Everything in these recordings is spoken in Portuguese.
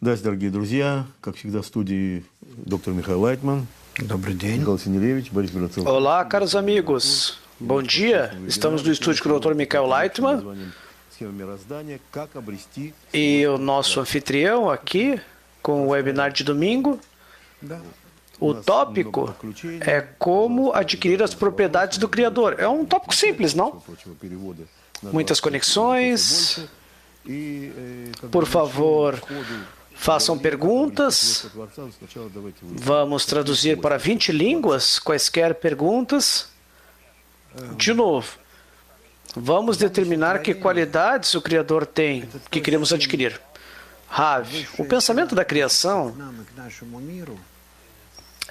Здравствуйте, дорогие друзья. Как всегда, в студии доктор Михаил Лайтман. Добрый день. Николай Синелевич, Борис Городцов. Olá, caros amigos. Bom dia. Estamos no estúdio com o Dr. Michael Leitman e o nosso anfitrião aqui com o webinar de domingo. O tópico é como adquirir as propriedades do Criador. É um tópico simples, não? Muitas conexões. Por favor, façam perguntas. Vamos traduzir para 20 línguas quaisquer perguntas. De novo, vamos determinar que qualidades o Criador tem que queremos adquirir. Rav, o pensamento da criação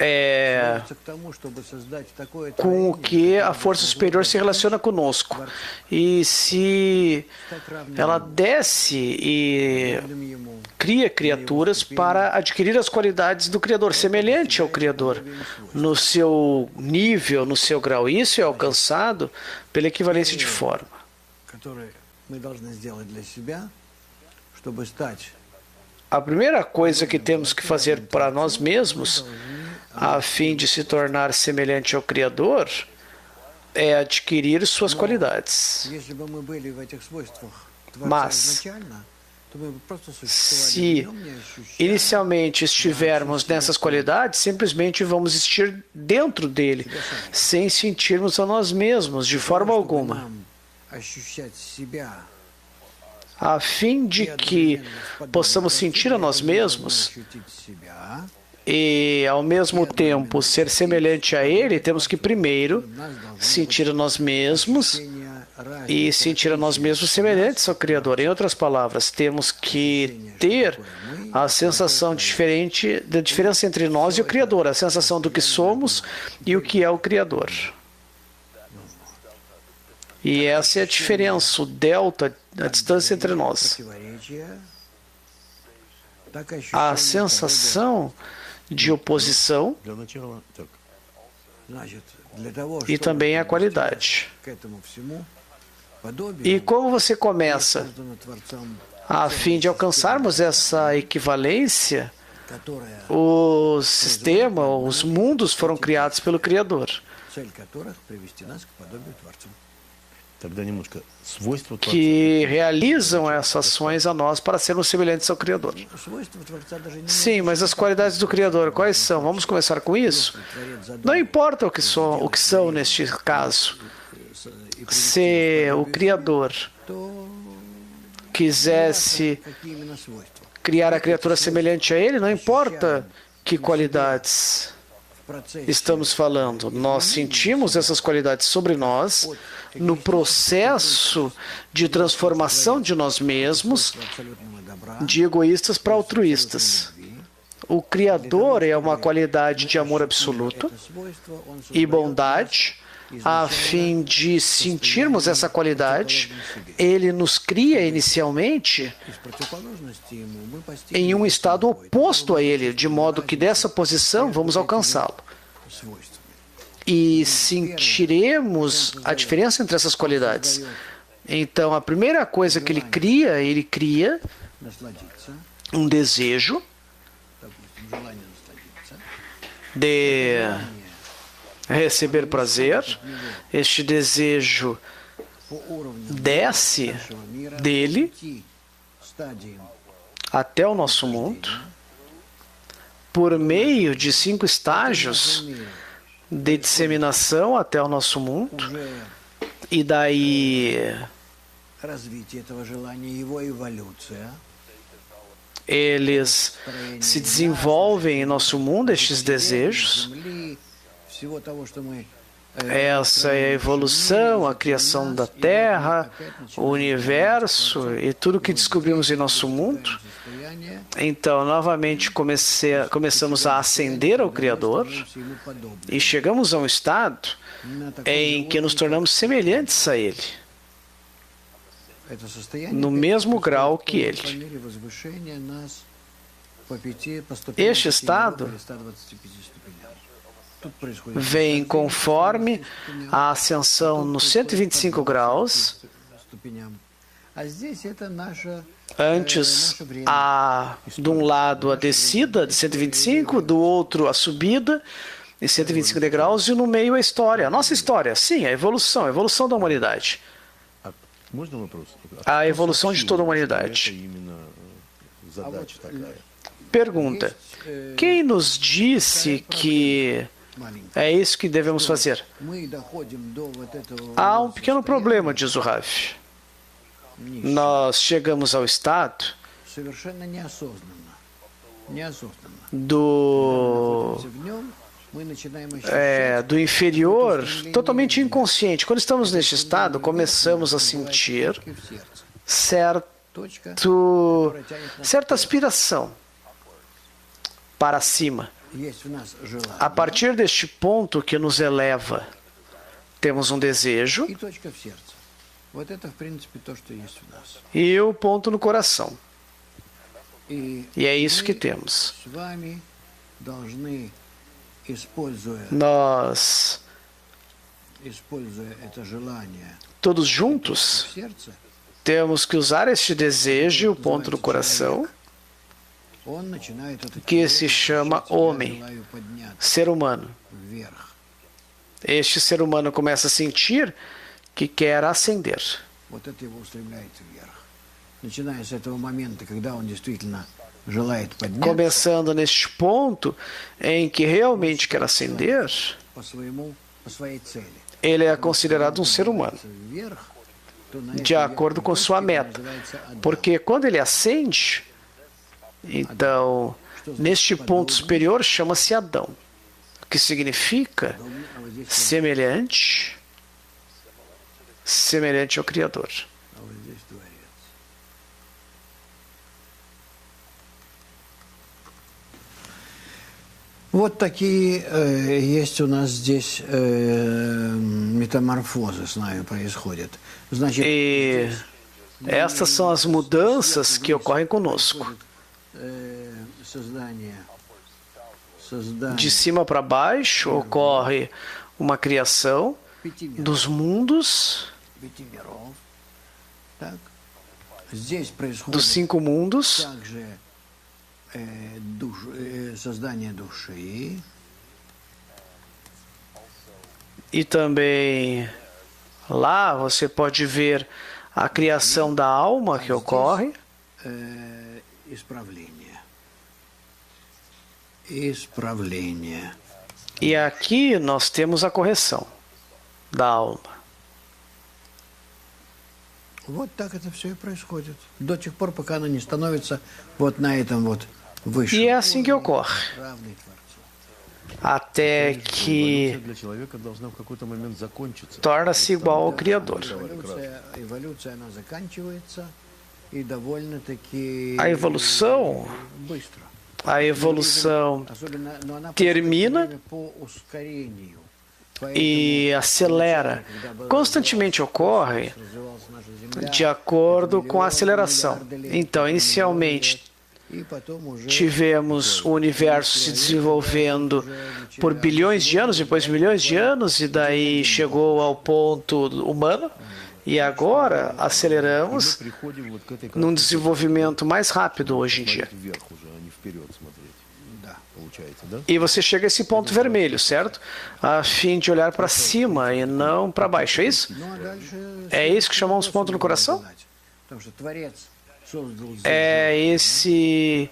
é com o que a força superior se relaciona conosco. E se ela desce e cria criaturas para adquirir as qualidades do Criador, semelhante ao Criador, no seu nível, no seu grau. Isso é alcançado pela equivalência de forma. A primeira coisa que temos que fazer para nós mesmos, a fim de se tornar semelhante ao Criador, é adquirir suas qualidades. Mas, se inicialmente estivermos nessas qualidades, simplesmente vamos estar dentro dele, sem sentirmos a nós mesmos de forma alguma. A fim de que possamos sentir a nós mesmos e, ao mesmo tempo, ser semelhante a Ele, temos que primeiro sentir a nós mesmos e sentir a nós mesmos semelhantes ao Criador. Em outras palavras, temos que ter a sensação da diferença entre nós e o Criador, a sensação do que somos e o que é o Criador. E essa é a diferença, o delta, a distância entre nós. A sensação de oposição e também a qualidade. E como você começa a fim de alcançarmos essa equivalência, o sistema, os mundos foram criados pelo Criador, que realizam essas ações a nós para sermos semelhantes ao Criador. Sim, mas as qualidades do Criador, quais são? Vamos começar com isso? Não importa o que são neste caso. Se o Criador quisesse criar a criatura semelhante a Ele, não importa que qualidades estamos falando. Nós sentimos essas qualidades sobre nós no processo de transformação de nós mesmos, de egoístas para altruístas. O Criador é uma qualidade de amor absoluto e bondade. A fim de sentirmos essa qualidade, Ele nos cria inicialmente em um estado oposto a Ele, de modo que dessa posição vamos alcançá-lo. E sentiremos a diferença entre essas qualidades. Então, a primeira coisa que Ele cria um desejo de receber prazer. Este desejo desce dele até o nosso mundo por meio de 5 estágios de disseminação até o nosso mundo, e daí eles se desenvolvem em nosso mundo, estes desejos. Essa é a evolução, a criação da Terra, o universo e tudo que descobrimos em nosso mundo. Então, novamente, começamos a ascender ao Criador e chegamos a um estado em que nos tornamos semelhantes a Ele, no mesmo grau que Ele. Este estado vem conforme a ascensão nos 125 graus Antes, de um lado a descida de 125, do outro a subida de 125 degraus e no meio a história. A nossa história, sim, a evolução da humanidade. A evolução de toda a humanidade. Pergunta: quem nos disse que é isso que devemos fazer? Há um pequeno problema, diz o Rav. Nós chegamos ao estado do inferior totalmente inconsciente. Quando estamos neste estado, começamos a sentir certa aspiração para cima. A partir deste ponto que nos eleva, temos um desejo e o ponto no coração. E é isso que temos. Nós, todos juntos, temos que usar este desejo, o ponto do coração, que se chama homem, ser humano. Este ser humano começa a sentir que quer ascender. Começando neste ponto em que realmente quer ascender, ele é considerado um ser humano, de acordo com sua meta. Porque quando ele ascende, então, neste ponto superior chama-se Adão, que significa semelhante ao Criador. Вот такие есть у нас здесь метаморфозы, знаю, происходят. Значит, e essas são as mudanças que ocorrem conosco. De cima para baixo ocorre uma criação dos mundos, dos 5 mundos, e também lá você pode ver a criação da alma que ocorre. E aqui nós temos a correção da alma. Вот так это все и происходит. До тех пор, пока она не становится вот на этом вот выше. E é assim que ocorre. Até que torna-se igual ao Criador. A evolução termina e acelera. Constantemente ocorre de acordo com a aceleração. Então, inicialmente, tivemos o universo se desenvolvendo por bilhões de anos, depois milhões de anos, e daí chegou ao ponto humano. E agora aceleramos num desenvolvimento mais rápido hoje em dia. E você chega a esse ponto vermelho, certo? A fim de olhar para cima e não para baixo, é isso? É isso que chamamos ponto no coração? É esse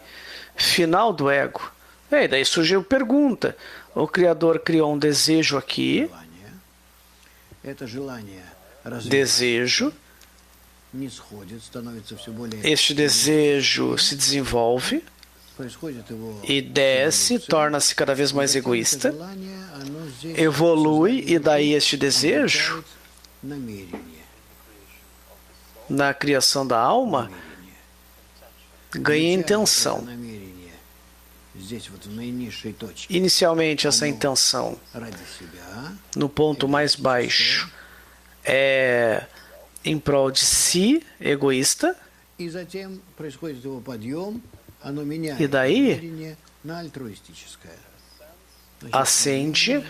final do ego. E daí surgiu a pergunta. O Criador criou um desejo aqui. Desejo. Este desejo se desenvolve e desce, torna-se cada vez mais egoísta, evolui, e daí este desejo, na criação da alma, ganha intenção. Inicialmente, essa intenção, no ponto mais baixo, é em prol de si, egoísta, e daí ascende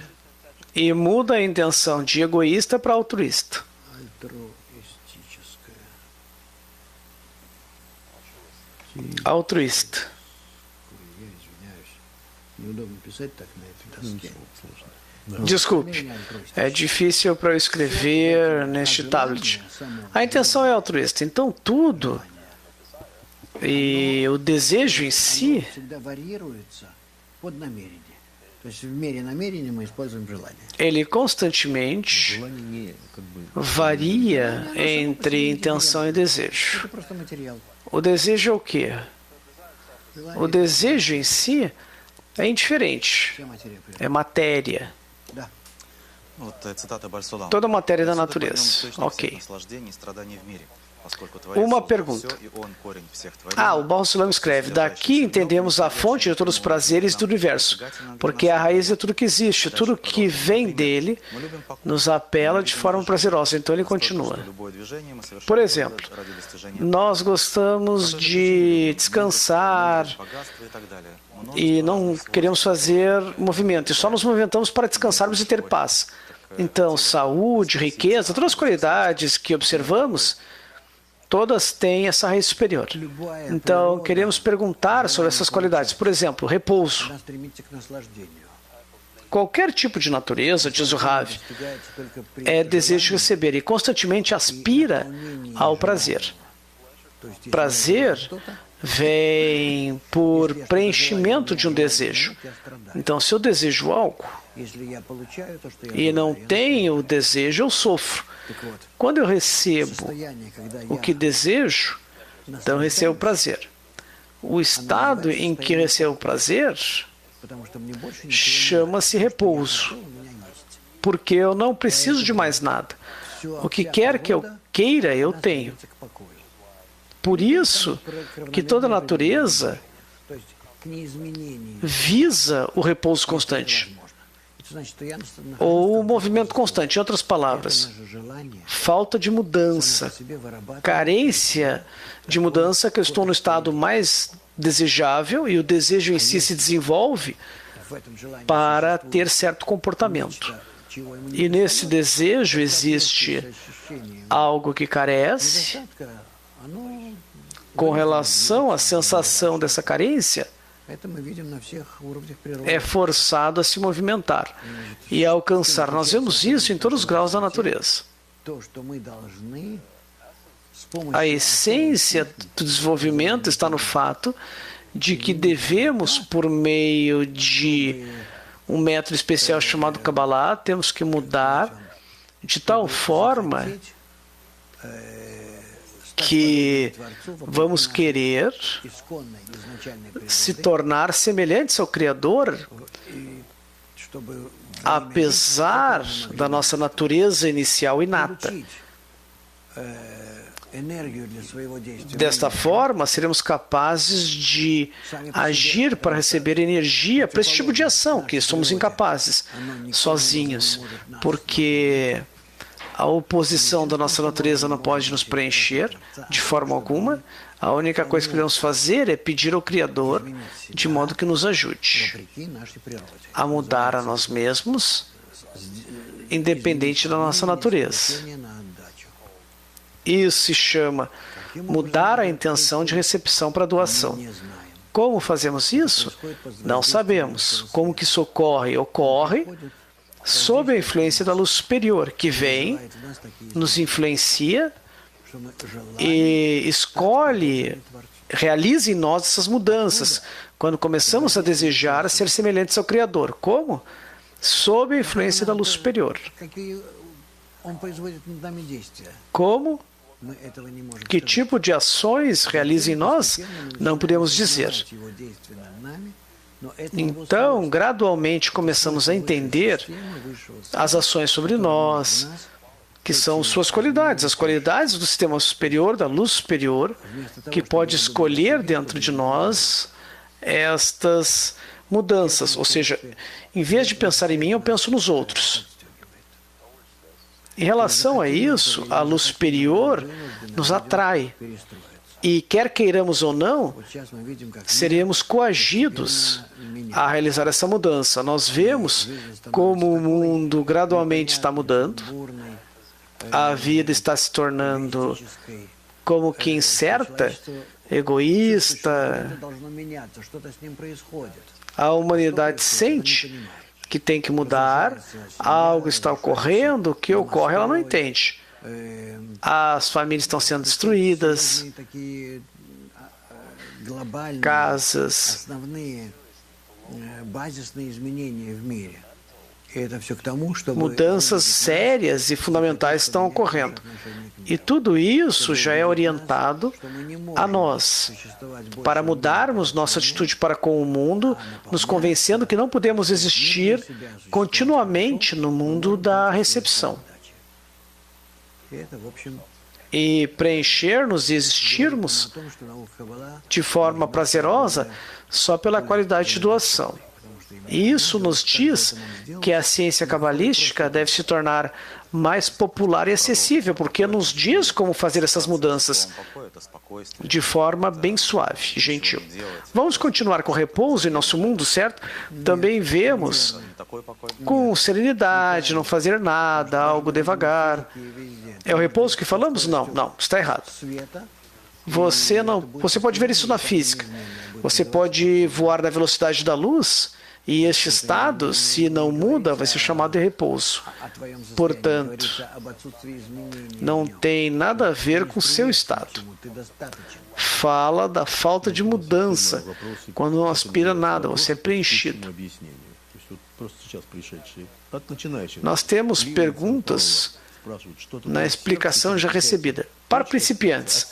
e muda a intenção de egoísta para altruísta. altruísta. Неудобно писать так на этой доске. Desculpe, é difícil para eu escrever neste tablet. A intenção é altruísta, então tudo e o desejo em si Всегда варьируется под намерение. То есть в мере намерения мы используем желание. ele constantemente varia entre intenção e desejo. Это просто материал. O desejo é o quê? O desejo em si é indiferente, Вся материя природы. é matéria, Да. Вот цитата Барсулама. toda matéria da «Отсюда поймем natureza. источник всех Ok. наслаждений и страданий в мире, поскольку Uma Творец pergunta. создал всё, и Он корень всех O творений». Barroso escreve: daqui entendemos a fonte de todos os prazeres do universo, porque é a raiz de tudo que existe, tudo que vem dele nos apela de forma prazerosa. Então ele continua. Por exemplo, nós gostamos de descansar e não queremos fazer movimento, e só nos movimentamos para descansarmos e ter paz. Então, saúde, riqueza, todas as qualidades que observamos, todas têm essa raiz superior. Então, queremos perguntar sobre essas qualidades. Por exemplo, repouso. Она стремится к наслаждению. Qualquer tipo de natureza, diz o Rav, Достигается только при é desejo de receber e constantemente aspira ao prazer. То есть, если Prazer что-то, vem por preenchimento de um desejo. я страдаю. Então, se eu desejo algo Если я получаю то, что я e não желаю, я tenho o desejo, eu sofro. Так вот, Quando eu recebo состояние, когда o я que desejo, então eu recebo prazer. O estado em que recebo prazer потому что мне больше ничего не chama-se repouso, надо, у меня есть. porque eu não preciso de mais nada. Всё, O que вся quer que eu природа, queira, eu она tenho. стремится к покою. Por isso que toda natureza То есть к неизменению visa o repouso constante, невозможно. Это значит, что я ou o movimento constante. Em outras palavras, наше желание falta de mudança, по себе вырабатывать carência de mudança, que eu estou no estado mais desejável e o desejo em si se desenvolve в этом желании para ter certo comportamento. нечто, чего ему E nesse desejo existe ощущение algo que carece. недостатка, оно Com relação à sensação dessa carência, это мы видим на всех уровнях природы. é forçado a se movimentar e a alcançar. Nós vemos isso em todos os graus da natureza. То, что мы должны с помощью A essência do desenvolvimento está no fato de que devemos, por meio de um método especial chamado Kabbalah, temos que mudar de tal forma que vamos querer исконной, изначальной природы, se tornar semelhantes ao Criador, чтобы apesar da nossa natureza inicial inata. получить энергию для своего действия. Desta forma, seremos capazes de agir para receber energia para esse tipo de ação, que somos incapazes sozinhos, porque a oposição da nossa natureza não pode nos preencher de forma alguma. A única coisa que devemos fazer é pedir ao Criador de modo que nos ajude Вопреки нашей природе. a mudar a nós mesmos, independente da nossa natureza. Решение на отдачу. Isso se chama mudar a intenção de recepção para doação. Не знаем. Como fazemos isso? Não sabemos. Como que isso ocorre? Ocorre sob a influência da luz superior, que vem, Бывает у нас такие, nos influencia что мы желаем e escolhe, realiza em nós essas mudanças, quando começamos a desejar ser semelhantes ao Criador. Como? Sob a influência da luz superior. какие он производит над нами действия. Como? Мы этого не можем Que сказать. tipo de ações realiza em nós? Não podemos dizer. Его действия над нами, но это Então, gradualmente começamos a entender as ações sobre nós, que são suas qualidades, as qualidades do sistema superior, da luz superior, que pode escolher dentro de nós estas mudanças. Ou seja, em vez de pensar em mim, eu penso nos outros. Em relação a isso, a luz superior nos atrai. E quer queiramos ou não, Сейчас мы видим, как seremos coagidos a realizar essa mudança. Nós vemos como o mundo gradualmente está mudando, a vida está se tornando como que incerta, egoísta. Что-то должно меняться, что-то с ним происходит. A humanidade sente que tem que mudar, algo está ocorrendo, o que ocorre ela não entende. As famílias estão sendo destruídas, Такие глобальные, casas, основные базисные изменения в мире. И это все к тому, чтобы mudanças sérias e fundamentais estão ocorrendo. E tudo isso já é orientado a nós, para mudarmos nossa atitude para com o mundo, nos convencendo que não podemos existir continuamente no mundo da recepção. И это, в общем, E preencher-nos e existirmos о том, что наука Каббала, de forma prazerosa só pela qualidade de doação. E isso nos diz que a ciência cabalística deve se tornar mais popular e acessível, porque nos diz como fazer essas mudanças Покой — это спокойствие. de forma bem suave e gentil. Vamos continuar com repouso em nosso mundo, certo? Também vemos Не такой покой. com serenidade, não fazer nada, algo devagar. и везде. É o repouso que falamos? Não, está errado. Света, Você pode ver isso na física. Você pode voar na velocidade da luz e este estado, se não muda, vai ser chamado de repouso. о твоем состоянии Portanto, говорится об отсутствии изменений. não tem nada a ver com o seu estado. Ты достаточен. Fala da falta de mudança. Quando não aspira nada, você é preenchido. Объяснение. То есть вот просто сейчас пришедшие от начинающих Nós temos perguntas спрашивают, что na explicação já recebida. Para principiantes,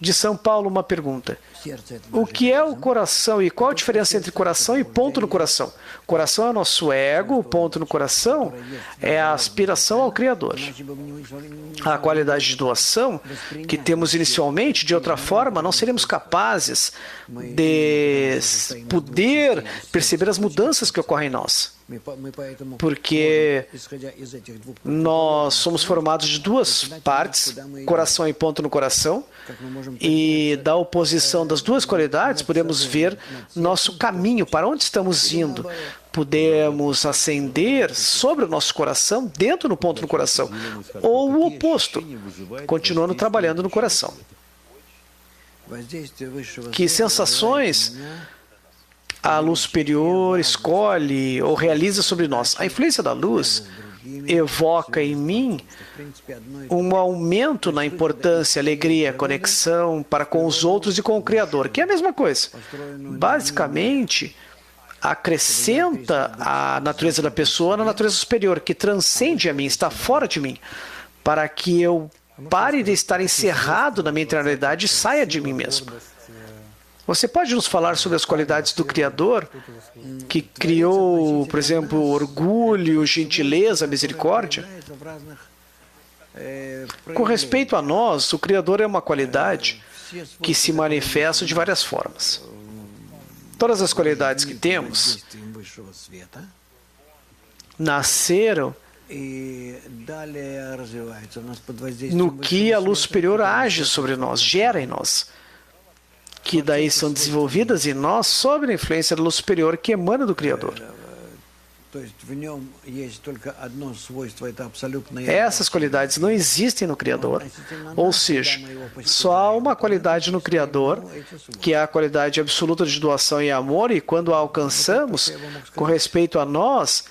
de São Paulo, uma pergunta. Сердце — это O que é o coração e qual a diferença entre coração e ponto no coração? Coração é o nosso ego, o ponto no coração é a aspiração ao Criador. иначе бы мы не A qualidade de doação que temos inicialmente, de outra forma, não seríamos capazes de poder perceber as mudanças que ocorrem em nós. мы поэтому, Porque исходя из этих двух, nós somos formados de duas partes, coração e ponto no coração, как мы можем e da oposição das duas qualidades podemos ver nosso caminho, para onde estamos indo. Podemos ascender sobre o nosso coração, dentro do ponto no coração, ou o oposto, continuando trabalhando no coração. воздействие высшего Que sensações a luz superior escolhe ou realiza sobre nós? A influência da luz evoca em mim в принципе одно и um aumento na importância, alegria, conexão para com os outros e com o Criador, que é a mesma coisa. Basicamente, acrescenta a natureza da pessoa na natureza superior, que transcende a mim, está fora de mim, para que eu pare de estar encerrado na minha internalidade e saia de mim mesmo. Você pode nos falar sobre as qualidades do Criador, que criou, por exemplo, orgulho, gentileza, misericórdia? проявляется в разных Com respeito a nós, o Criador é uma qualidade que se manifesta de várias formas. Todas as qualidades que temos действием высшего света nasceram и далее развиваются у нас под воздействием no que a luz superior age sobre nós, gera em nós, que daí são desenvolvidas em nós sob a influência da luz superior que emana do Criador. То есть в нем есть только одно свойство, это абсолютное. Essas qualidades não existem no Criador, ou seja, só há uma qualidade no Criador, que é a qualidade absoluta de doação e amor, e quando a alcançamos, com respeito a nós,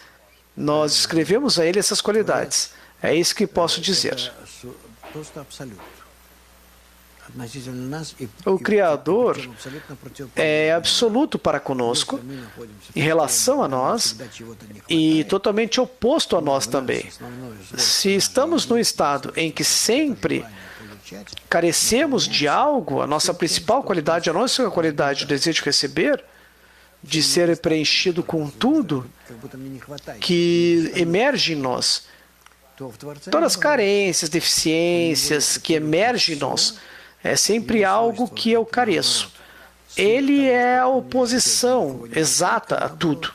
nós escrevemos a Ele essas qualidades. É isso que posso dizer. Просто абсолют. Относительно нас и O Criador абсолютно противоположный. é absoluto para conosco, Мы находимся em relação a nós, всегда чего-то не e хватает. totalmente oposto a nós também. Основное зло Se estamos num estado em que sempre получать, carecemos de algo, a nossa principal qualidade, a nossa qualidade, o desejo de receber, de ser preenchido com tudo как будто мне не хватает. que emerge em nós. То в Творце Todas as carências, deficiências que emergem em nós, é sempre algo que eu careço. Ele é a oposição exata a tudo.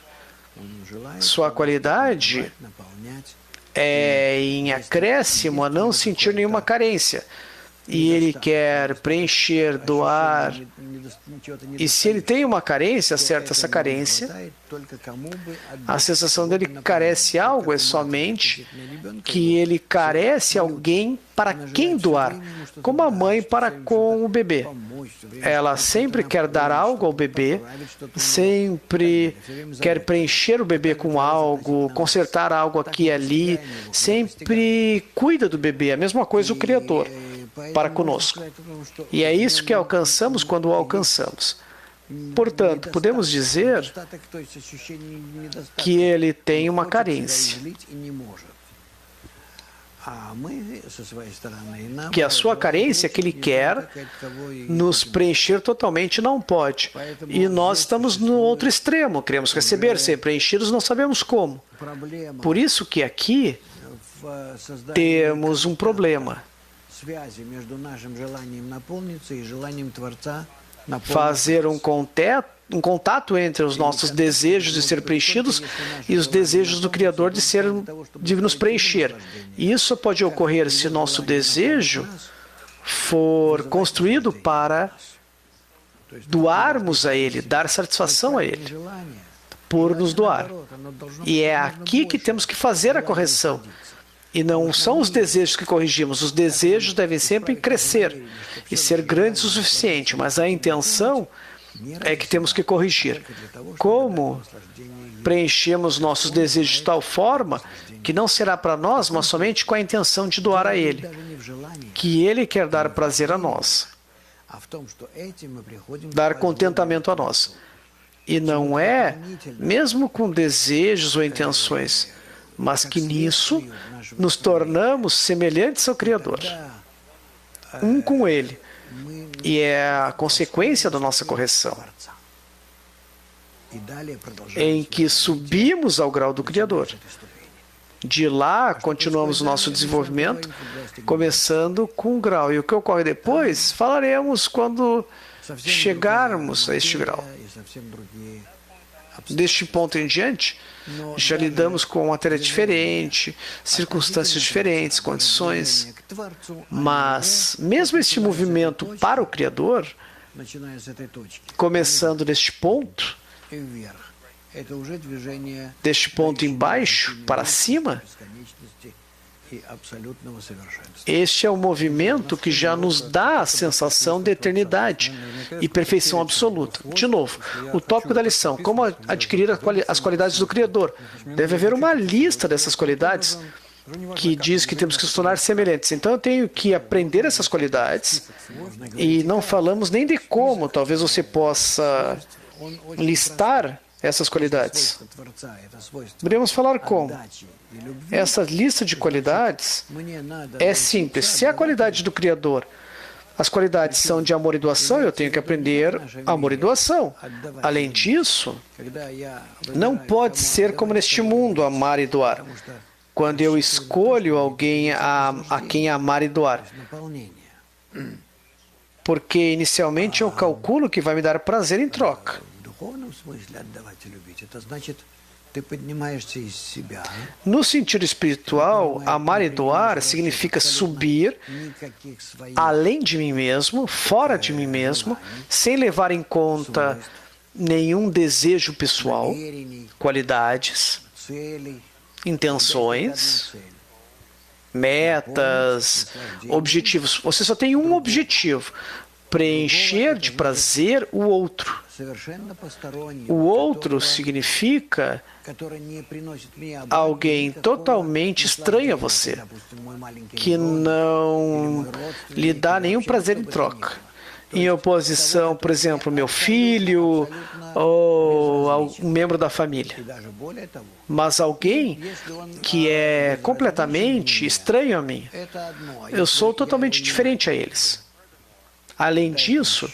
он желает Sua qualidade наполнять. é em acréscimo a não sentir nenhuma carência. E ele quer preencher, doar. Чего-то не E se ele tem uma carência, acerta essa carência. хватает только кому бы A sensação dele que carece algo é somente que ele carece alguém para quem doar, como a mãe para com o bebê. Ela sempre quer dar algo ao bebê, sempre quer preencher o bebê com algo, consertar algo aqui e ali, sempre cuida do bebê. A mesma coisa o Criador para conosco. E é isso que alcançamos quando o alcançamos. Portanto, podemos dizer que ele tem uma carência, que a sua carência, que ele quer nos preencher totalmente, não pode. E nós estamos no outro extremo, queremos receber, ser preenchidos, não sabemos como. Por isso que aqui temos um problema. Fazer um contato entre os nossos desejos de ser preenchidos e os desejos do Criador de nos preencher. E isso pode ocorrer se nosso desejo for construído para doarmos a Ele, dar satisfação a Ele, por nos doar. E é aqui que temos que fazer a correção. E não são os desejos que corrigimos. Os desejos devem sempre crescer e ser grandes o suficiente, mas a intenção é que temos que corrigir. Como preenchemos nossos desejos de tal forma que não será para nós, mas somente com a intenção de doar a Ele, que Ele quer dar prazer a nós, dar contentamento a nós. E não é, mesmo com desejos ou intenções, mas que nisso nos tornamos semelhantes ao Criador, um com Ele. E é a consequência da nossa correção, em que subimos ao grau do Criador. De lá, continuamos o nosso desenvolvimento, começando com um grau. E o que ocorre depois, falaremos quando chegarmos a este grau. Deste ponto em diante, já lidamos com matéria diferente, circunstâncias diferentes, condições. Mas, mesmo este movimento para o Criador, começando neste ponto, deste ponto embaixo para cima, este é o movimento que já nos dá a sensação de eternidade e perfeição absoluta. De novo, o tópico da lição, como adquirir as qualidades do Criador. Deve haver uma lista dessas qualidades que diz que temos que se tornar semelhantes. Então eu tenho que aprender essas qualidades e não falamos nem de como. Talvez você possa listar essas qualidades. Podemos falar como. Essa lista de qualidades é simples. Se a qualidade do Criador, as qualidades são de amor e doação, eu tenho que aprender amor e doação. Além disso, não pode ser como neste mundo, amar e doar. Quando eu escolho alguém a quem amar e doar. Porque inicialmente eu calculo que vai me dar prazer em troca. No sentido espiritual, amar e doar significa subir além de mim mesmo, fora de mim mesmo, sem levar em conta nenhum desejo pessoal, qualidades, intenções, metas, objetivos. Você só tem um objetivo: preencher de prazer o outro. O outro significa alguém totalmente estranho a você, que não lhe dá nenhum prazer em troca. Em oposição, por exemplo, meu filho ou um membro da família. Mas alguém que é completamente estranho a mim, eu sou totalmente diferente a eles. Além disso,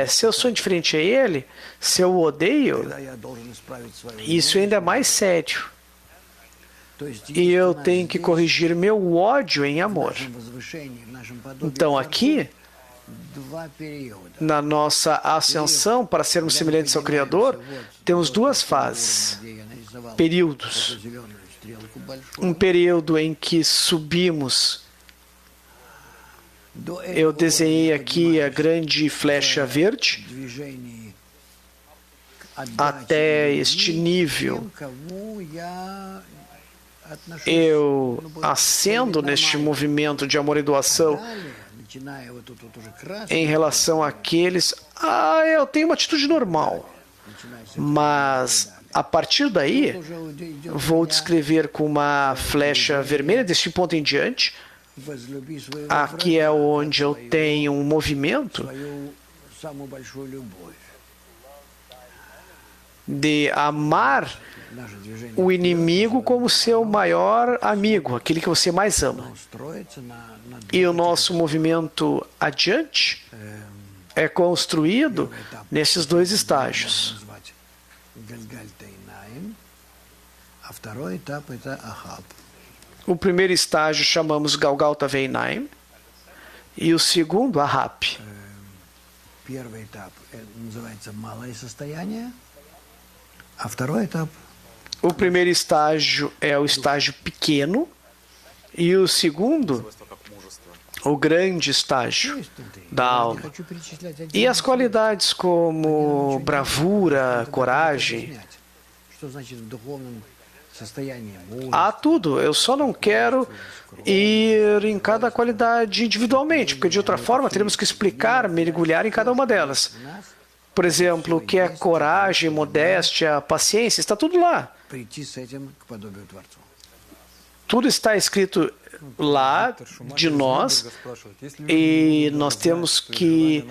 se eu sou indiferente a ele, se eu o odeio, isso ainda é mais sério. E eu tenho que corrigir meu ódio em amor. Então aqui, na nossa ascensão para sermos semelhantes ao Criador, temos duas fases, períodos. Um período em que subimos. Eu desenhei aqui a grande flecha verde até este nível. Eu ascendo neste movimento de amor e doação начиная вот тут вот уже красный, em relação àqueles, eu tenho uma atitude normal, mas a partir daí vou descrever com uma flecha vermelha deste ponto em diante. возлюби своего Aqui é onde eu tenho um movimento свою самую большую любовь. de amar Наше движение o inimigo como seu maior amigo, aquele que você mais ama. строится на E o nosso movimento adiante é construído nesses dois estágios. назвать Гальгальтейнаим, а второй этап это Ахаб. O primeiro estágio chamamos Galgalta Veinaim e o segundo Ahab. Первый этап называется малое состояние, а второй этап O primeiro estágio é o estágio pequeno e o segundo, o grande estágio da я не alma. хочу перечислять один. E as qualidades como bravura, coragem, Что значит в духовном состоянии? há tudo. Eu só não quero ir em cada qualidade individualmente, porque de outra forma teremos que explicar, mergulhar em cada uma delas. Por exemplo, o que é coragem, modéstia, paciência, está tudo lá. Прийти с этим к подобию Творцу. Tudo está escrito lá de nós e nós temos que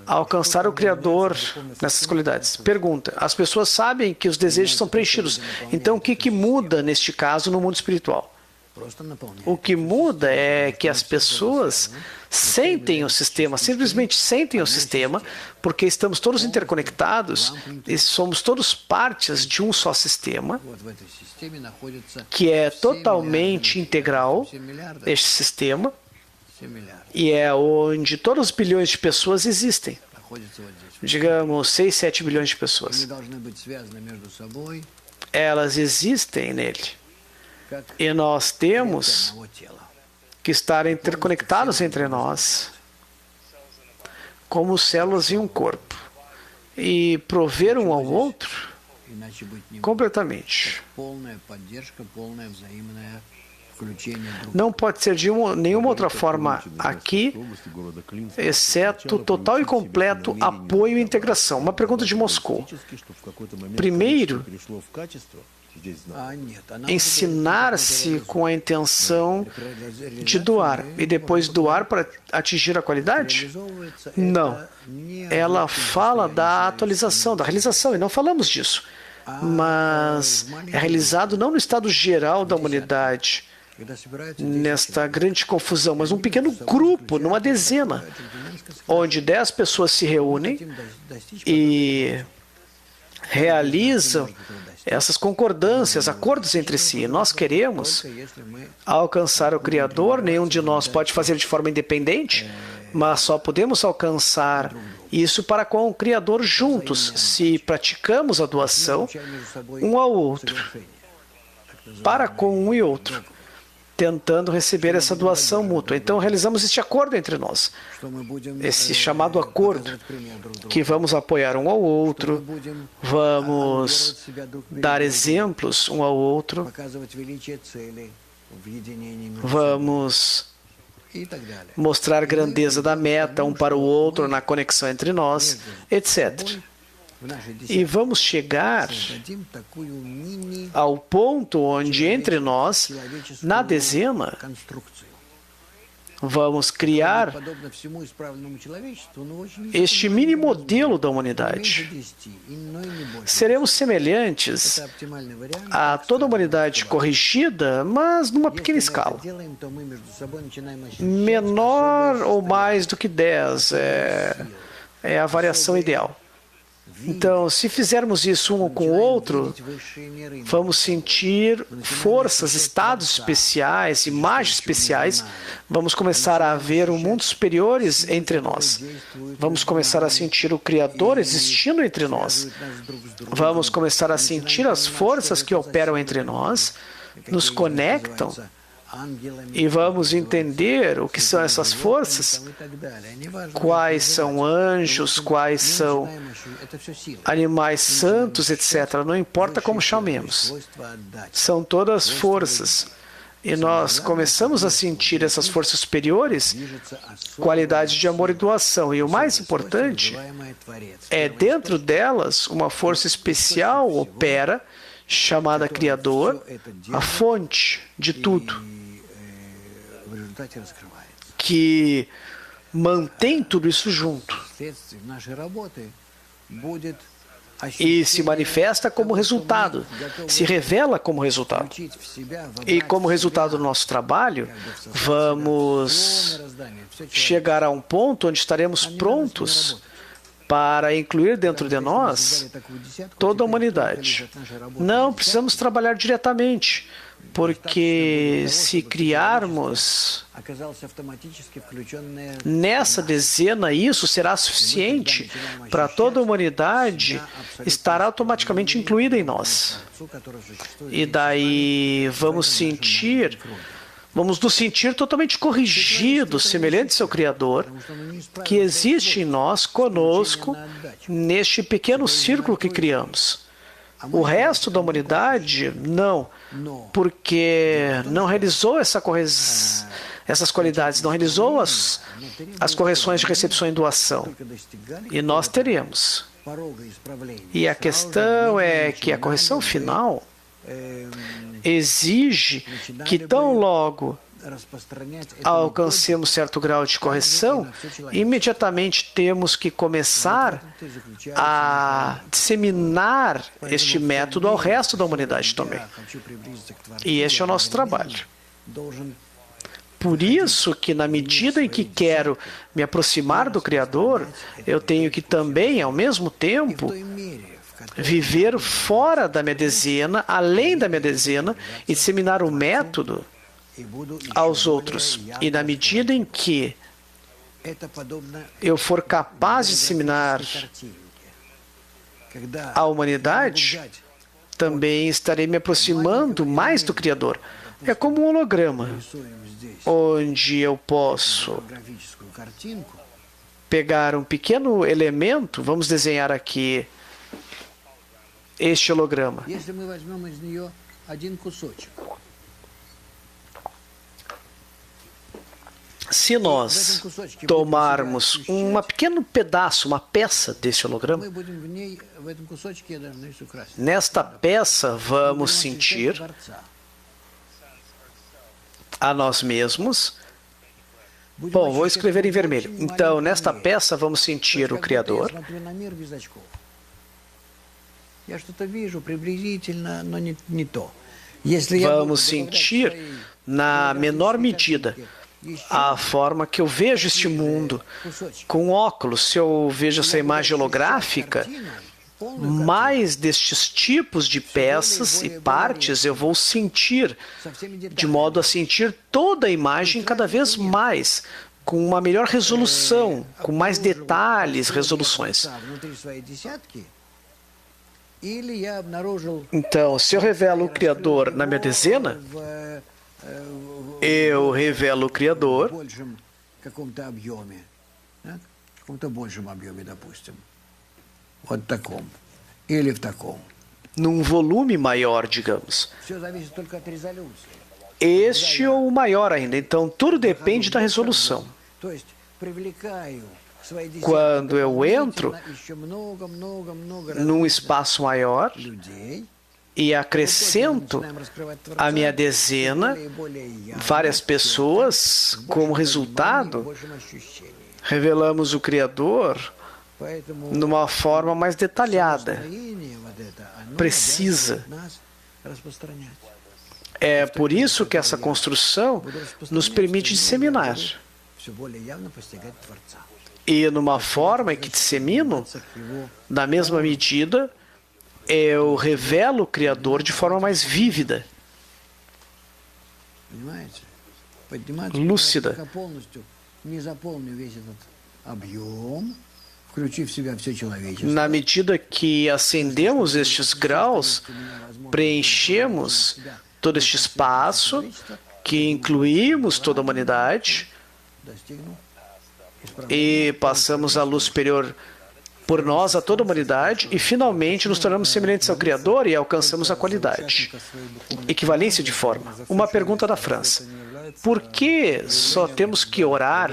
alcançar o Criador nessas qualidades. Pergunta: as pessoas sabem que os desejos são preenchidos, então o que muda neste caso no mundo espiritual? Просто наполняет. O que muda é que as pessoas sentem o sistema, simplesmente sentem o sistema, porque estamos todos interconectados e somos todos partes de um só sistema, Вот в этой системе находится que é totalmente integral, 7 миллиардов. este sistema, 7 миллиардов e é onde todos os bilhões de pessoas existem. находится вот здесь. Digamos, 6, 7 bilhões de Они pessoas. должны быть связаны между собой, Elas existem nele. как E nós temos одного тела. que estar interconectados entre nós, como células em um corpo, e prover um ao outro Иначе быть не может. completamente. Полная поддержка, полное взаимное включение друг Não pode ser de nenhuma outra forma aqui, exceto total e completo apoio e integração. Uma pergunta de Moscou. Primeiro, нет, она ensinar-se com a intenção de doar e depois doar para atingir a qualidade? реализовывается Não. это не Ela fala da atualização, da realização, e não falamos disso. Mas é realizado não no estado geral da humanidade, когда собираются nesta grande confusão, mas um pequeno grupo, numa dezena, onde 10 pessoas se reúnem достичь e realizam essas concordâncias, acordos entre si. Nós queremos только если мы alcançar o Criador, nenhum de nós pode fazer de forma independente, mas só podemos alcançar isso para com o Criador juntos, se praticamos a doação получаем между собой um ao outro, совершение. para com um e outro, tentando receber essa doação mútua. Então realizamos este acordo entre nós, Что мы будем esse chamado acordo, показывать пример друг другу. que vamos apoiar um ao outro, Будем vamos себя друг перед dar другом, exemplos um ao outro, показывать величие цели в единении между собой vamos и так далее. mostrar a grandeza da meta um para o outro na conexão entre nós, etc. В нашей E десятке vamos chegar дадим такую мини ao ponto onde entre nós, na dezena, конструкцию. vamos criar Подобно всему исправленному человечеству, но очень este mini modelo da меньше humanidade. 10, но и не больше. Seremos semelhantes Это оптимальный вариант. a toda a humanidade corrigida, mas numa pequena Если мы это escala. делаем, то мы между собой начинаем ощущать Menor особое ou mais do que 10 é a variação ideal. Então, se fizermos isso um com o outro, видеть высшие миры. vamos sentir forças, estados especiais, imagens especiais. Vamos começar a ver um mundo superiores entre nós. Vamos começar a sentir o Criador existindo entre nós. Нас друг с другом. Vamos começar a sentir as forças que operam entre nós, nos conectam, Ангелами, e vamos entender o que são essas forças, и так далее. Неважно, quais são anjos, quais são начинаем ощущать. Это все сила. animais santos, etc. Não importa como chamemos. Свойство отдать. São todas forças. E nós começamos a sentir essas forças superiores, qualidades de amor e doação. E o mais importante é, dentro delas, uma força especial opera, chamada Criador, a fonte de tudo, que mantém tudo isso junto e se manifesta como resultado, se revela como resultado. E como resultado do nosso trabalho, vamos chegar a um ponto onde estaremos prontos para incluir dentro de nós toda a humanidade. Não precisamos trabalhar diretamente, porque se criarmos nessa dezena, isso será suficiente para toda a humanidade estar automaticamente incluída em nós. E daí vamos nos sentir totalmente corrigidos, semelhantes ao Criador, que existe em nós, conosco, neste pequeno círculo que criamos. O resto da humanidade, não, porque não realizou essas qualidades, não realizou as correções de recepção e doação. E nós teremos. E a questão é que a correção final exige que tão logo alcancemos certo grau de correção, imediatamente temos que começar a disseminar este método ao resto da humanidade também. E este é o nosso trabalho. Por isso que, na medida em que quero me aproximar do Criador, eu tenho que também, ao mesmo tempo, viver fora da minha dezena, além da minha dezena, e disseminar o método aos outros. E na medida em que eu for capaz de disseminar a humanidade, também estarei me aproximando mais do Criador. É como um holograma, onde eu posso pegar um pequeno elemento, vamos desenhar aqui este holograma. Se nós tomarmos um pequeno pedaço, uma peça desse holograma, nesta peça vamos sentir a nós mesmos. Bom, vou escrever em vermelho. Então, nesta peça vamos sentir o Criador. Vamos sentir, na menor medida, a forma que eu vejo este mundo com óculos. Se eu vejo essa imagem holográfica, mais destes tipos de peças e partes eu vou sentir, de modo a sentir toda a imagem cada vez mais, com uma melhor resolução, com mais detalhes, resoluções. Então, se eu revelo o Criador na minha dezena, eu revelo o Criador num volume maior, digamos. Este ou maior ainda. Então, tudo depende da resolução. Quando eu entro num espaço maior e acrescento a minha dezena, várias pessoas, como resultado, revelamos o Criador numa forma mais detalhada, precisa. É por isso que essa construção nos permite disseminar. E numa forma em que dissemino, na mesma medida, eu revelo o Criador de forma mais vívida, lúcida. Na medida que acendemos estes graus, preenchemos todo este espaço, que incluímos toda a humanidade, e passamos a luz superior por nós a toda a humanidade e finalmente nos tornamos semelhantes ao Criador e alcançamos a qualidade. Equivalência de forma. Uma pergunta da França. Por que só temos que orar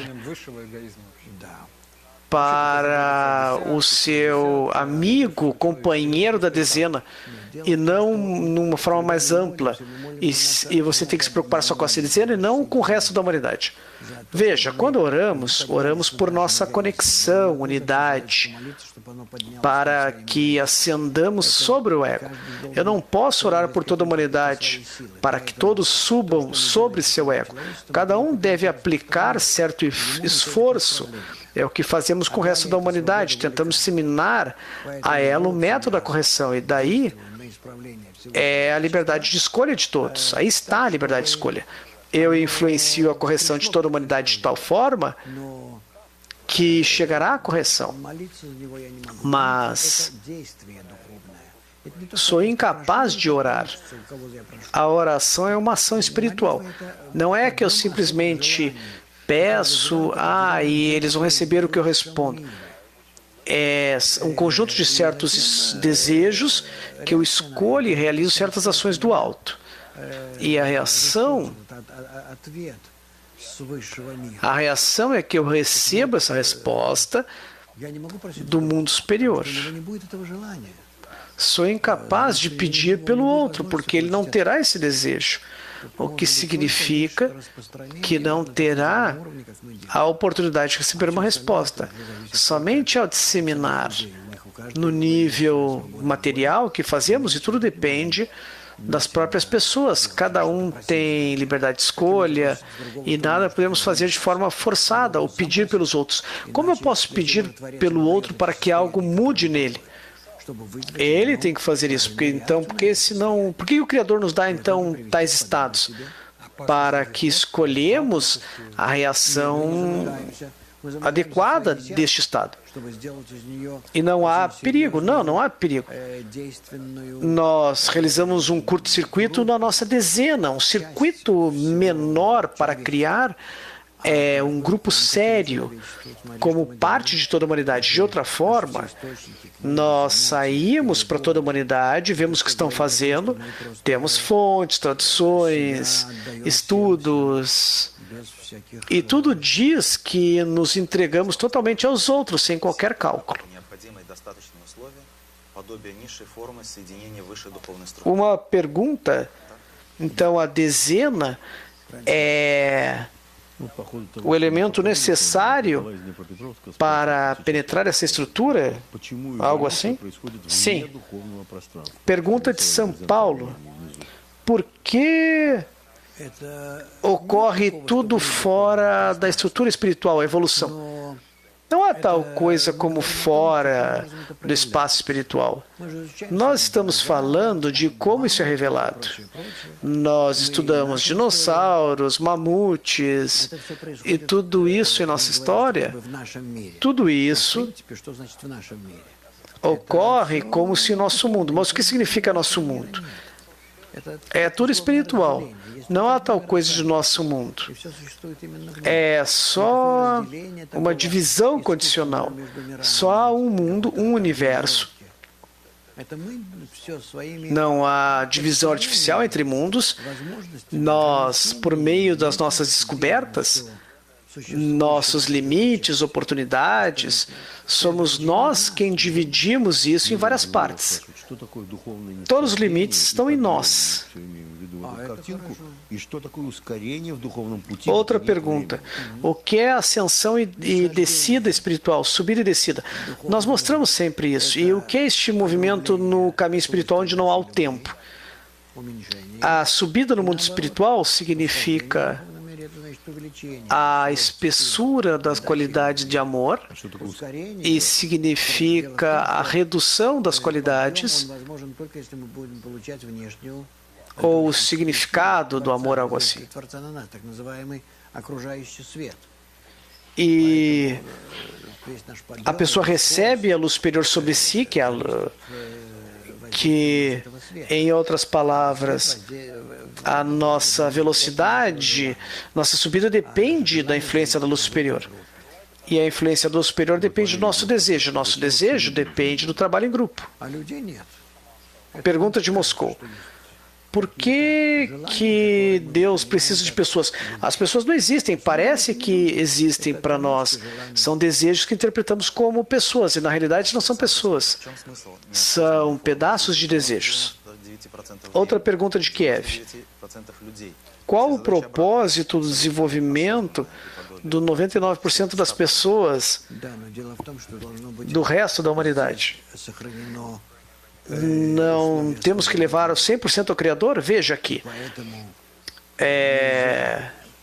para o seu amigo, companheiro da dezena, e não numa forma mais ampla, e você tem que se preocupar só com essa dezena e não com o resto da humanidade? Veja, quando oramos, oramos por nossa conexão, unidade, para que ascendamos sobre o ego. Eu não posso orar por toda a humanidade, para que todos subam sobre seu ego. Cada um deve aplicar certo esforço. É o que fazemos com o resto da humanidade. Tentamos disseminar a ela o método da correção. E daí é a liberdade de escolha de todos. Aí está a liberdade de escolha. Eu influencio a correção de toda a humanidade de tal forma que chegará à correção. Mas sou incapaz de orar. A oração é uma ação espiritual. Não é que eu simplesmente peço, e eles vão receber o que eu respondo. É um conjunto de certos desejos que eu escolho e realizo certas ações do alto. E a reação é que eu recebo essa resposta do mundo superior. Sou incapaz de pedir pelo outro, porque ele não terá esse desejo. O que significa que não terá a oportunidade de receber uma resposta. Somente ao disseminar no nível material que fazemos, e tudo depende das próprias pessoas. Cada um tem liberdade de escolha e nada podemos fazer de forma forçada ou pedir pelos outros. Como eu posso pedir pelo outro para que algo mude nele? Ele tem que fazer isso, porque senão, por que o Criador nos dá então tais estados? Para que escolhemos a reação adequada deste estado. E não há perigo. Não há perigo. Nós realizamos um curto-circuito na nossa dezena, um circuito menor para criar um grupo sério, como parte de toda a humanidade. De outra forma, nós saímos para toda a humanidade, vemos o que estão fazendo, temos fontes, traduções, estudos, e tudo diz que nos entregamos totalmente aos outros, sem qualquer cálculo. Uma pergunta, então a dezena é o elemento necessário para penetrar essa estrutura? Algo assim? Sim. Pergunta de São Paulo. Por que ocorre tudo fora da estrutura espiritual, a evolução? Não há tal coisa como fora do espaço espiritual. Nós estamos falando de como isso é revelado. Nós estudamos dinossauros, mamutes, e tudo isso em nossa história, tudo isso ocorre como se nosso mundo. Mas o que significa nosso mundo? É tudo espiritual. Não há tal coisa de nosso mundo. É só uma divisão condicional. Só há um mundo, um universo. Não há divisão artificial entre mundos. Nós, por meio das nossas descobertas, nossos limites, oportunidades, somos nós quem dividimos isso em várias partes. Todos os limites estão em nós. Outra pergunta. O que é ascensão e descida espiritual? Subida e descida. Nós mostramos sempre isso. E o que é este movimento no caminho espiritual onde não há o tempo? A subida no mundo espiritual significa a espessura das qualidades de amor e significa a redução das qualidades ou o significado do amor, algo assim. E a pessoa recebe a luz superior sobre si, que em outras palavras, a nossa velocidade, nossa subida depende da influência da luz superior. E a influência do superior depende do nosso desejo. Nosso desejo depende do trabalho em grupo. А людей нет. Pergunta de Moscou. Por que Deus precisa de pessoas? As pessoas não existem, parece que existem para nós. São desejos que interpretamos como pessoas, e na realidade não são pessoas. В чем смысл? São pedaços de desejos. 9% Outra pergunta de Kiev. 9% людей. Qual o propósito do desenvolvimento do 99% das pessoas Да, но дело в том, что должно быть do resto da humanidade? сохранено. Não temos que levar o 100% ao Criador? Veja aqui. Поэтому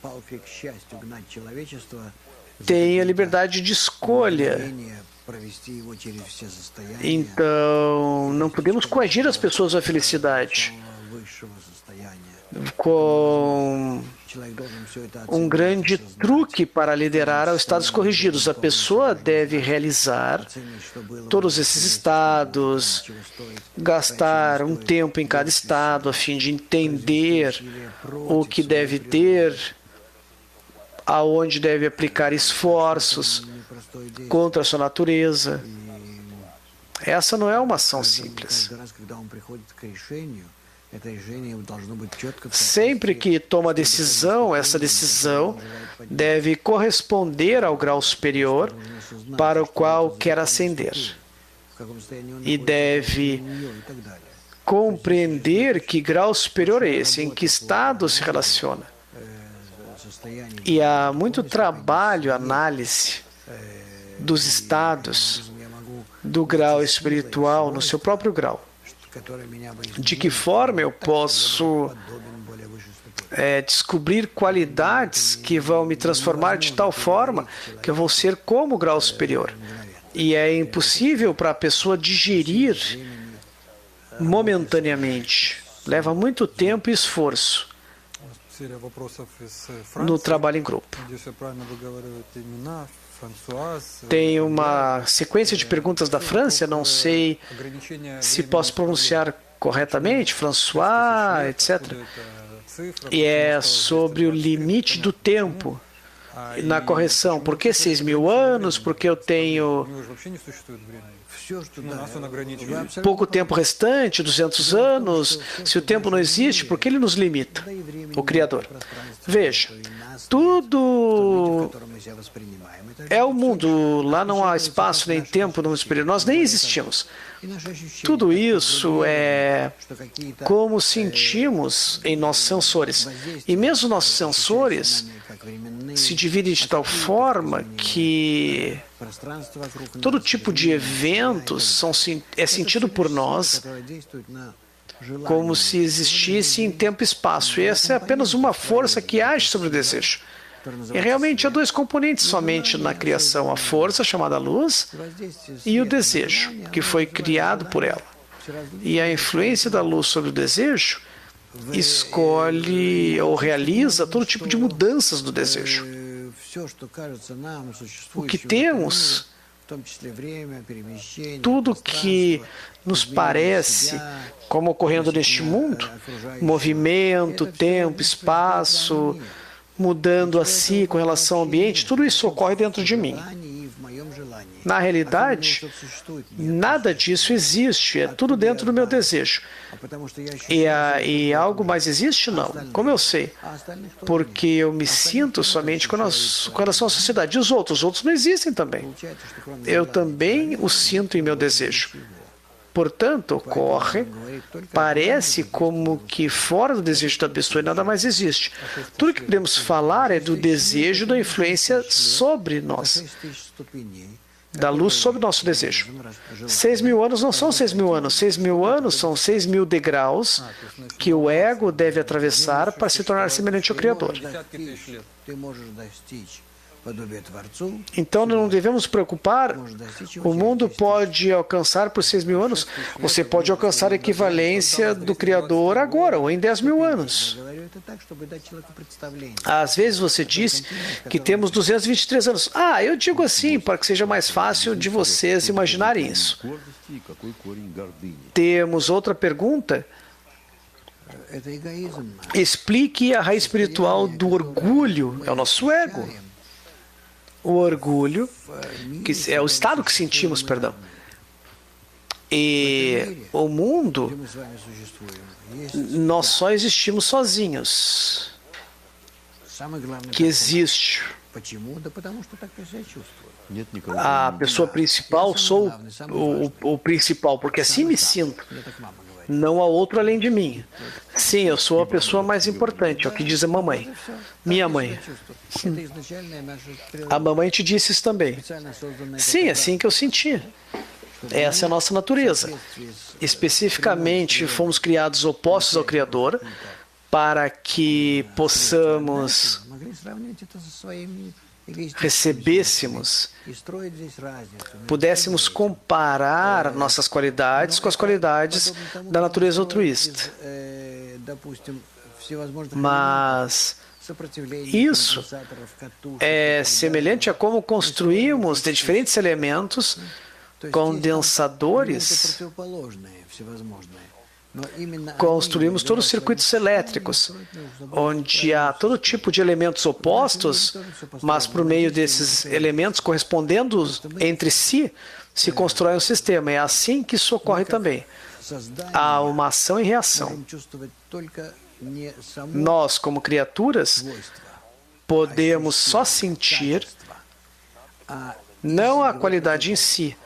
палкой к счастью гнать человечество, Tem a liberdade de escolha. умение провести его через все состояния Então, não podemos coagir as pessoas à felicidade. высшего состояния. Com Человек должен все это grande truque para liderar aos estados corrigidos. A pessoa deve realizar оценить, что было, todos esses estados, чего стоит. gastar um tempo em cada estado a fim de entender o que deve ter, aonde deve aplicar esforços Непростое действие. contra a sua natureza. Essa não é uma ação simples. Каждый раз, когда он приходит к решению, это решение должно быть четко в Sempre que toma decisão, essa decisão deve corresponder ao grau superior para o qual quer ascender. каком состоянии он E находится, deve у нее и так далее. compreender que grau superior é esse, em que estado se relaciona. Состояние, E há muito trabalho, análise dos estados я могу, do grau espiritual no seu próprio grau. которое меня бы De que forma eu posso подобен более высшей ступени. descobrir qualidades que vão me transformar de tal forma que eu vou ser como o grau superior. E é impossível para a pessoa digerir momentaneamente. Leva muito tempo e esforço Серия вопросов из no Франции. trabalho em grupo. Надеюсь, я правильно выговариваю эти имена. Франсуаз. Tem uma sequência de perguntas da França, não sei Ограничение se времени posso pronunciar corretamente, François, etc. E é sobre o limite do tempo na correção. Por que 6.000 anos? Porque eu tenho У него же вообще не существует времени. Все, что Ну, да, нас он вы ограничивает. абсолютно pouco tempo restante, 200 anos. Se o tempo não existe, por que ele nos limita? O Criador. Veja, tudo в котором мы себя воспринимаем. Это é o mundo. Lá não há espaço nem tempo no espírito. Nós nem existimos. и наши ощущения, Tudo isso é что какие-то como sentimos em nossos sensores. E mesmo nossos sensores как временные se dividem de tal forma que пространства вокруг todo нас, tipo de eventos é sentido por nós которые действуют на желание. como se existisse em tempo e espaço. E essa é apenas uma força que age sobre o desejo. E realmente há dois componentes somente na criação: a força, chamada luz, e o desejo, que foi criado por ela. E a influência da luz sobre o desejo escolhe ou realiza todo tipo de mudanças do desejo. Все, что кажется нам O que существующим, temos, в том числе время, перемещение, tudo que nos parece como ocorrendo neste mundo, movimento, tempo, espaço, mudando a si com relação ao ambiente, tudo isso ocorre dentro de mim. желание и в моем желании. Na realidade, Что существует, nada disso existe, é tudo dentro do meu desejo. а потому что я ощущаю, E algo mais existe? Não. Como eu sei? а остальных тоже Porque eu me sinto somente com relação à sociedade. E os outros não existem também. получается, что кроме Eu também o sinto em meu desejo. Portanto, ocorre, parece como que fora do desejo da pessoa nada mais existe. Tudo que podemos falar é do desejo da influência sobre nós, 6000 ступеней, da luz sobre nosso desejo. 6.000 anos não são 6.000 anos. 6.000 anos são 6.000 degraus que o ego deve atravessar para se tornar semelhante ao Criador. Десятки тысяч лет. ты можешь достичь подобие Творцу, Então não devemos nos preocupar. O mundo pode alcançar por 6.000 anos. Você pode alcançar a equivalência do Criador agora, ou em 10.000 anos. я говорю это так, чтобы dать человеку представление. Às vezes você diz que temos 223 anos. Eu digo assim para que seja mais fácil de vocês imaginarem isso. Гордости и какой корень гордыни. Temos outra pergunta. Это эгоизм. Explique a raiz espiritual do orgulho. É o nosso ego. o orgulho, que é o estado que sentimos, perdão. E o mundo, где мы с вами существуем, есть nós só existimos sozinhos. самый главный Que закон. existe. Почему? Да потому что так я себя чувствую. Нет никого. A pessoa principal, sou o principal, porque assim me sinto. Мне так мама говорит. Não há outro além de mim. Sim, eu sou a pessoa mais importante, é o que diz a mamãe. Minha mãe. Это изначальная наша A mamãe te disse isso também. специально созданная Sim, é assim que eu senti. Essa é a nossa natureza. Especificamente, fomos criados opostos ao Criador para que possamos могли сравнить это со своими эгоистическими recebêssemos, и строить здесь разницу. pudéssemos comparar nossas qualidades com as qualidades da natureza altruísta. Допустим, всевозможных Mas сопротивлений, isso конденсаторов, катушек, é semelhante a como construímos de diferentes elementos то есть condensadores. есть элементы противоположные, всевозможные. Но именно Construímos todos os circuitos elétricos, onde há todo tipo de elementos opostos, mas por meio desses elementos correspondendo entre si, se constrói um sistema. É assim que isso ocorre também. Há uma ação e reação. можем чувствовать только не само Nós, como criaturas, свойство, podemos só sentir а não a qualidade em si,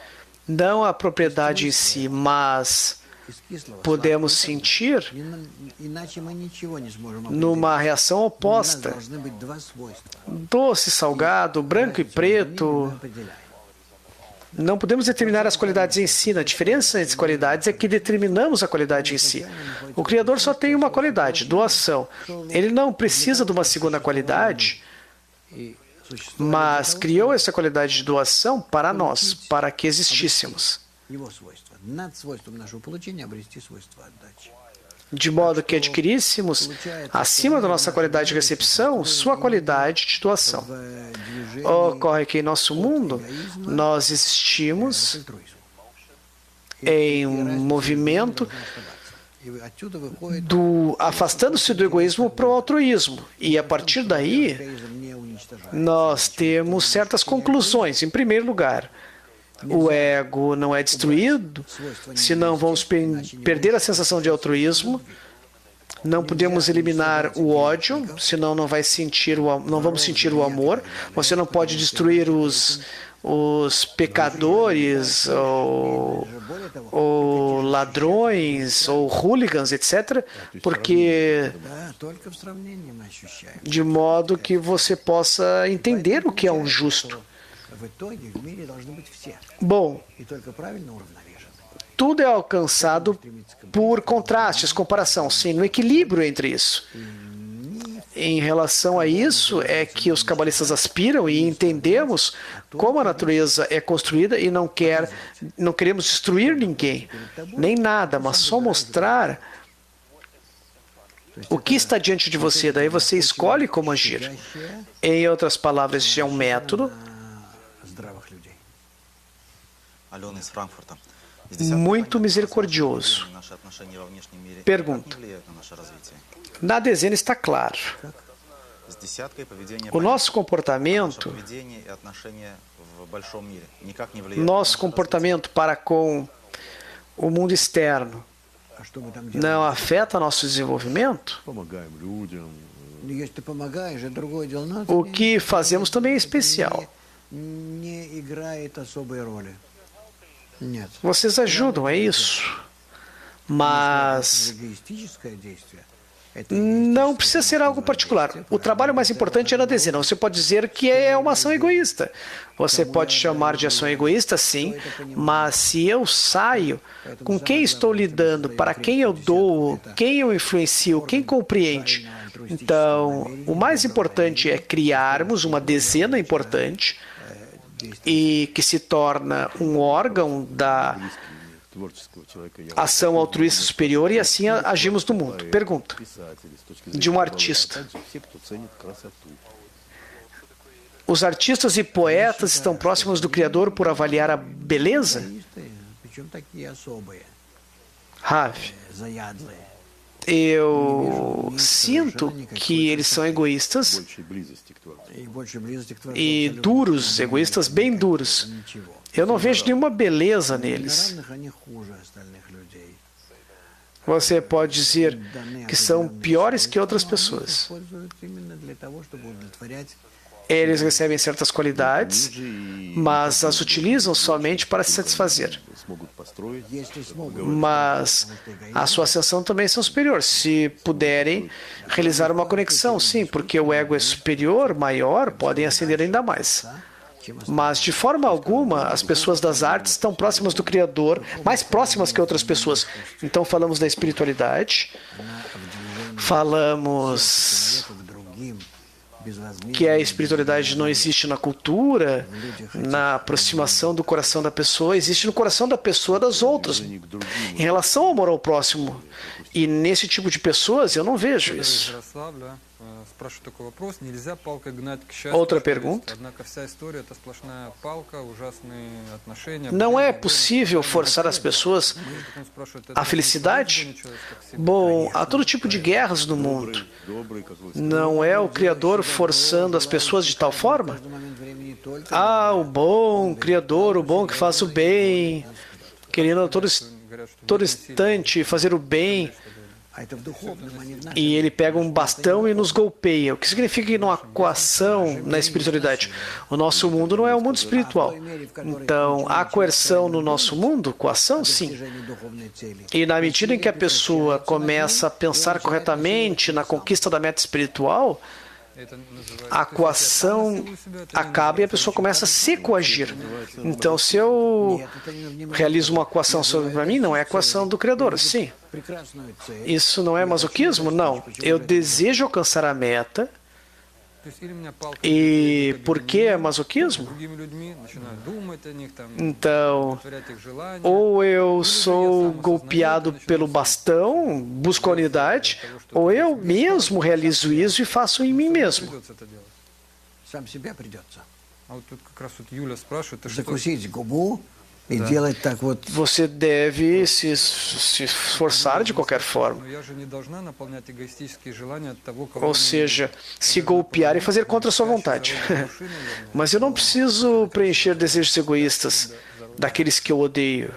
não a propriedade em si, mas из кислого podemos sentir иначе мы ничего не сможем определить. numa reação У нас oposta. должны быть два свойства. Doce, salgado, branco e preto. Определяем. Não podemos determinar as qualidades em si. A diferença entre qualidades é que determinamos a qualidade em si. O Criador só tem uma qualidade, doação. Ele não precisa de uma segunda qualidade, И существует mas criou essa qualidade de doação para nós, para que existíssemos. его свойства. Над свойством нашего получения обрести свойство отдачи. De modo que adquiríssemos, acima da nossa qualidade de recepção, sua qualidade de doação. В движении Ocorre que em nosso mundo, nós existimos альтруизма. em um movimento И отсюда выходит afastando-se do egoísmo para o altruísmo. E a partir daí, эгоизм не уничтожает. nós temos certas conclusões. Em primeiro lugar, o ego não é destruído, senão vamos perder a sensação de altruísmo. Não podemos eliminar o ódio, senão não vamos sentir o amor. Você não pode destruir os pecadores, ou ladrões, ou hooligans, etc., porque Да, только в сравнении мы ощущаем. de modo que você possa entender o que é um justo. В итоге в мире должны быть все. Bom, И только правильно уравновешены. tudo é alcançado por contrastes, comparação, sim, no equilíbrio entre isso. Em relação a isso é que os cabalistas aspiram e entendemos como a natureza é construída e não queremos destruir ninguém, nem nada, mas só mostrar o que está diante de você. Daí você escolhe como agir. Em outras palavras, isso é um método Здравых людей. Алена из Франкфурта. muito misericordioso. Наши отношения во внешнем мире Pergunta. никак не влияют на наше развитие. Na dezena está claro. С десяткой поведения O nosso наше comportamento, поведение и отношения в большом мире никак не влияют на nosso наше comportamento para com o mundo externo А что мы там делаем? não afeta nosso desenvolvimento? Помогаем людям. Если ты помогаешь, это другое дело. Но O это que fazemos também é especial. не играет особой роли. Нет. Vocês ajudam, é isso. Mas Эгоистическое действие. Это não precisa ser algo particular. O trabalho mais importante é na dezena. Você pode dizer que é uma ação egoísta. Você pode chamar de ação egoísta, sim, mas se eu saio, com quem estou lidando, para quem eu dou, quem eu influencio, quem compreende. Então, o mais importante é criarmos uma dezena importante e que se torna um órgão da Творческого человека. Я ação altruísta superior e assim agimos no mundo. Pergunta писатели, с точки de um artista. также все, кто ценит красоту. Os artistas e poetas estão próximos do Criador por avaliar a beleza? эгоисты, причем такие особые, Rav, заядлые. eu sinto que eles são egoístas большей близости к Творцу. И больше близости к Творцу. e Абсолютно duros, egoístas bem duros. ничего. Eu não vejo nenhuma beleza Для neles. равных они хуже остальных людей. Você pode dizer Даны que são определенные piores que свойства, outras но они их pessoas. используют именно для того, чтобы удовлетворять. Eles recebem certas qualidades, mas as utilizam somente para se satisfazer. Смогут построить. Если смогут. Mas a sua ascensão também são superior. Se puderem realizar uma conexão, sim, porque o ego é superior, maior, podem ascender ainda mais. Чем Mas, de forma alguma, as pessoas das artes estão próximas do Criador, mais próximas que outras pessoas. Então, falamos da espiritualidade, falamos к другим безвозмездно. que a espiritualidade não existe na cultura, na aproximação do coração da pessoa, existe no coração da pessoa das outras, em relação ao amor ao próximo. E nesse tipo de pessoas, eu não vejo isso. Ярославля спрашиваю такой вопрос. Нельзя палкой гнать к счастью. Outra что есть. pergunta. Однако вся история это сплошная палка, ужасные отношения. Não é болезни, possível forçar as pessoas Он спрашивает, это a felicidade? не человек, как всегда. Bom, há todo tipo de guerras no mundo. Добрый, как вы Não é o Criador forçando as pessoas de tal forma? В момент времени только Ah, o bom Criador, o bom que faz o bem, querendo a todo instante fazer o bem, а это в духовном, а не в нашем. e ele pega um bastão e nos golpeia. O que significa que não há coação na espiritualidade? O nosso mundo não é um mundo espiritual. Então, há coerção no nosso mundo? Coação? Sim. Достижение духовной цели. E na medida em que a pessoa começa a pensar corretamente na conquista da meta espiritual, Это называется- a coação acaba e a pessoa começa a se coagir. Então, se eu Нет, это не внимание. realizo uma coação sobre mim, não é a coação do Criador. Sim. Прекрасную цель. Isso não é masoquismo? Não. Eu desejo alcançar a meta. То есть или меня палкой E бьют, por que é masoquismo? другими людьми, начинаю думать о них, там, Então, удовлетворять их желания. ou eu sou golpeado pelo bastão, busco a unidade, ou eu mesmo realizo isso e faço em mim mesmo. Придется это делать. Сам себя придется. А вот тут как раз вот Юля спрашивает, ты что? Закусить губу и делать так вот. Você deve se esforçar de qualquer forma. Но я же не должна наполнять эгоистические желания от того, кого Ou seja, se golpear e fazer contra a sua vontade. Mas eu não preciso preencher desejos egoístas daqueles que eu odeio.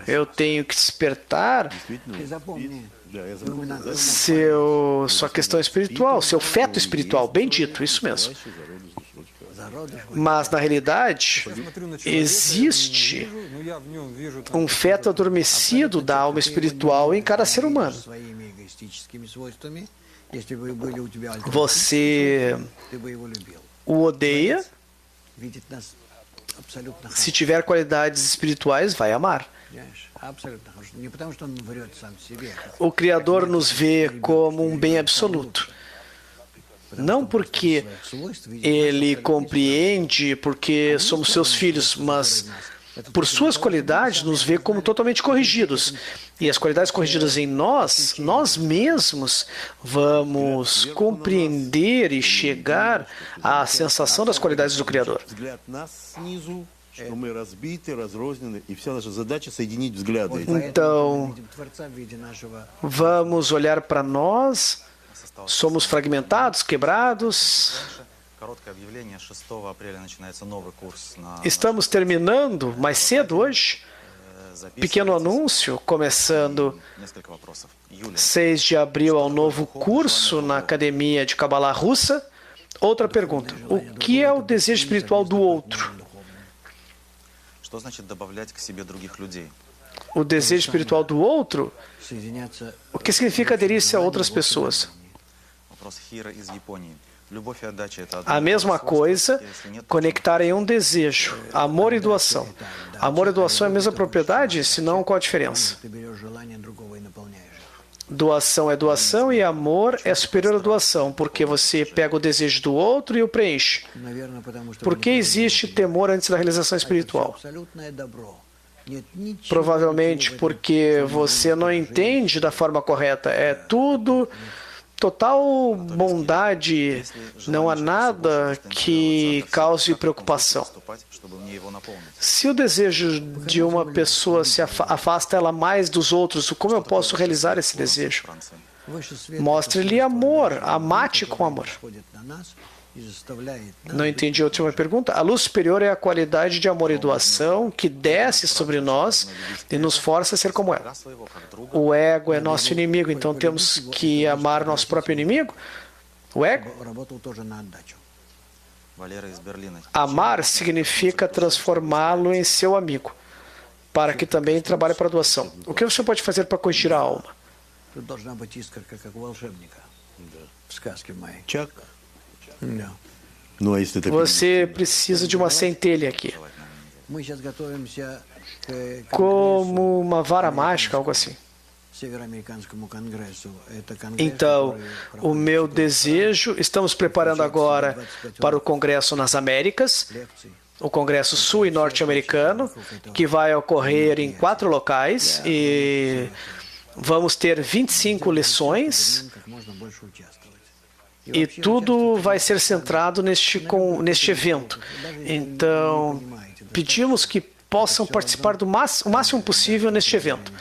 Eu tenho que despertar Ты запомни. Да, я забыл. sua questão espiritual, seu feto espiritual, bem dito, isso mesmo. Зародыш. Mas, na realidade, Я смотрю на человека, existe я его не вижу, но я в нем вижу там, um feto adormecido da alma espiritual em cada ser humano. Своими эгоистическими свойствами. Если бы были у тебя Você ты бы его любил. o odeia, Видит нас абсолютно se tiver qualidades espirituais, vai amar. Понимаешь? Абсолютно хорошо. Не потому, что он врет сам себе. O Criador nos vê como um bem absoluto. Não porque ele compreende, porque somos seus filhos, mas por suas qualidades nos vê como totalmente corrigidos. E as qualidades corrigidas em nós, nós mesmos vamos compreender e chegar à sensação das qualidades do Criador. Взгляд нас снизу, что мы разбиты, разрознены, и вся наша задача соединить взгляды. Então, vamos olhar para nós, somos fragmentados, quebrados, Короткое объявление. 6 апреля начинается новый курс на estamos terminando mais cedo hoje. Pequeno anúncio, começando несколько вопросов. Юлия, 6 de abril ao novo curso na Academia de Kabbalah Russa. Outra pergunta: o que é o desejo espiritual do outro? что значит добавлять к себе других людей? O desejo espiritual do outro, o que significa aderir-se a outras pessoas? Вопрос Хира из Японии. Любовь и отдача — это A mesma coisa, conectar em um desejo, amor e doação. Amor e doação é a mesma propriedade, senão qual a diferença? Doação é doação e amor é superior à doação, porque você pega o desejo do outro e o preenche. Por que existe temor antes da realização espiritual? Provavelmente porque você não entende da forma correta. É tudo total bondade, não há nada que cause preocupação. Se o desejo de uma pessoa se afasta ela mais dos outros, como eu posso realizar esse desejo? Mostre-lhe amor, amate com amor. Não entendi a última pergunta. A luz superior é a qualidade de amor e doação que desce sobre nós e nos força a ser como ela. O ego é nosso inimigo, então temos que amar nosso próprio inimigo? O ego? Валера из Берлина. Amar significa transformá-lo em seu amigo, para que também trabalhe para a doação. O que você pode fazer para corrigir a alma? Тут должна быть искорка, как у волшебника. В сказке моей. Чак. Да. Ну, а если это... Você precisa de uma centelha aqui, Мы сейчас готовимся к como uma vara mágica, algo assim. Североамериканскому конгрессу. Это конгресс, Então, который o meu desejo, estamos preparando agora para o Congresso nas Américas, лекций. o Congresso Sul e Norte-Americano, que vai ocorrer em 4 locais e vamos ter 25 lições Как можно больше участвовать. e tudo vai ser centrado neste evento. Então, pedimos que possam participar o máximo possível neste evento.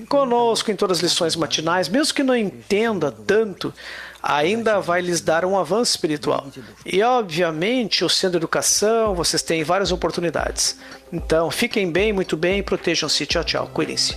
Conosco em todas as lições matinais, mesmo que não entenda tanto, ainda vai lhes dar um avanço espiritual. E, obviamente, o Centro de Educação, vocês têm várias oportunidades. Então, fiquem bem, muito bem, protejam-se. Tchau, tchau. Cuidem-se.